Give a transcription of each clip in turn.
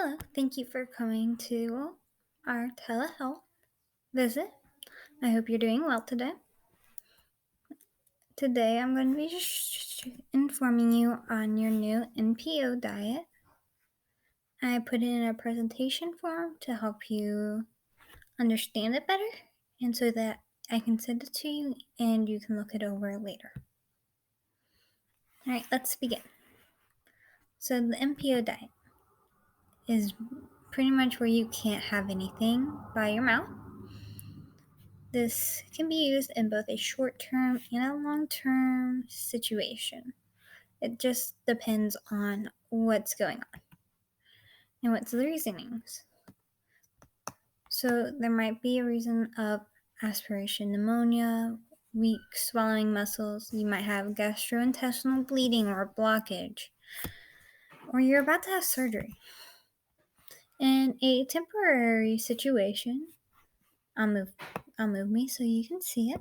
Hello, thank you for coming to our telehealth visit. I hope you're doing well today. Today, I'm going to be informing you on your new NPO diet. I put it in a presentation form to help you understand it better and so that I can send it to you and you can look it over later. Alright, let's begin. So, the NPO diet is pretty much where you can't have anything by your mouth. This can be used in both a short-term and a long-term situation. It just depends on what's going on and what's the reasonings. So there might be a reason of aspiration pneumonia, weak swallowing muscles, you might have gastrointestinal bleeding or blockage, or you're about to have surgery. In a temporary situation, I'll move me so you can see it.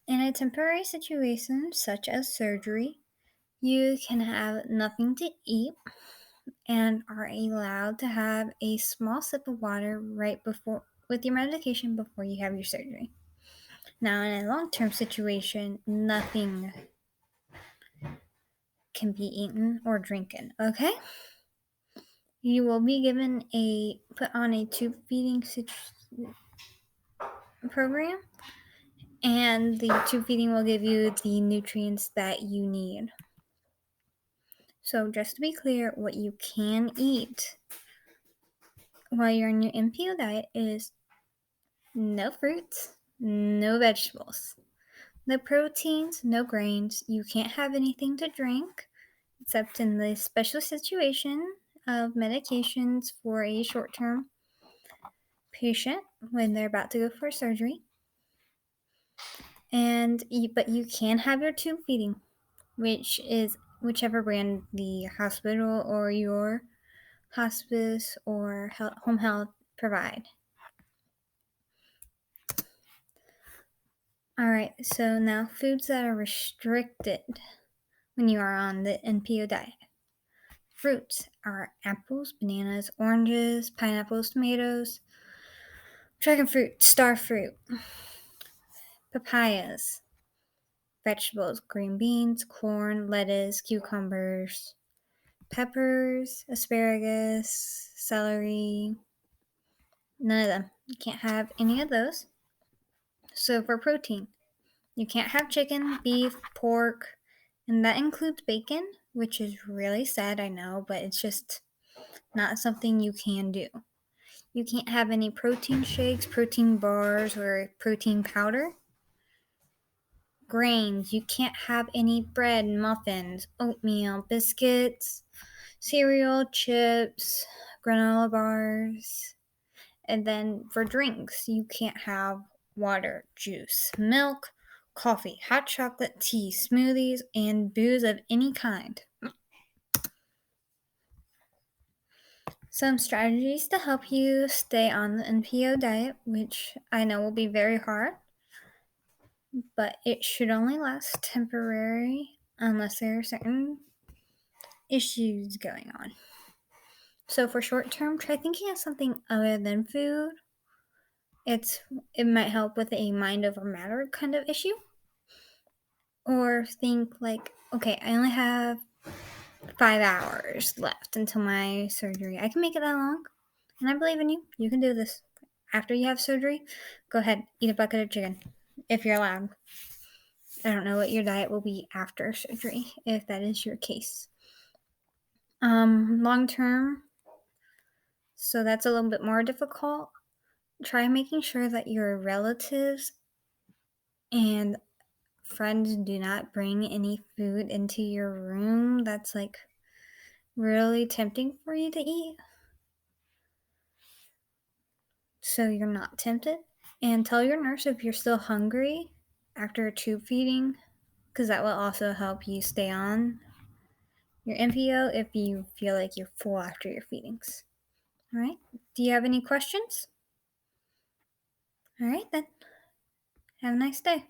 In a temporary situation such as surgery, you can have nothing to eat and are allowed to have a small sip of water right before with your medication before you have your surgery. Now, in a long-term situation, nothing can be eaten or drinking, okay? You will be put on a tube feeding program, and the tube feeding will give you the nutrients that you need. So just to be clear, what you can eat while you're on your NPO diet is no fruits, no vegetables, no proteins, no grains. You can't have anything to drink except in the special situation of medications for a short-term patient when they're about to go for surgery. But you can have your tube feeding, which is whichever brand the hospital or your hospice or home health provide. Alright, so now foods that are restricted when you are on the NPO diet. Fruits are apples, bananas, oranges, pineapples, tomatoes, dragon fruit, star fruit, papayas. Vegetables, green beans, corn, lettuce, cucumbers, peppers, asparagus, celery. None of them. You can't have any of those. So for protein, you can't have chicken, beef, pork, and that includes bacon, which is really sad, I know, but it's just not something you can do. You can't have any protein shakes, protein bars, or protein powder. Grains, you can't have any bread, muffins, oatmeal, biscuits, cereal, chips, granola bars. And then for drinks, you can't have water, juice, milk, coffee, hot chocolate, tea, smoothies, and booze of any kind. Some strategies to help you stay on the NPO diet, which I know will be very hard, but it should only last temporary unless there are certain issues going on. So for short term, try thinking of something other than food. It might help with a mind over matter kind of issue. Or think like, okay, I only have 5 hours left until my surgery. I can make it that long. And I believe in you. You can do this. After you have surgery, go ahead, eat a bucket of chicken if you're allowed. I don't know what your diet will be after surgery, if that is your case. Long term, so that's a little bit more difficult. Try making sure that your relatives and friends do not bring any food into your room that's like really tempting for you to eat, so you're not tempted. And tell your nurse if you're still hungry after tube feeding, because that will also help you stay on your NPO if you feel like you're full after your feedings. All right, do you have any questions? All right, then have a nice day.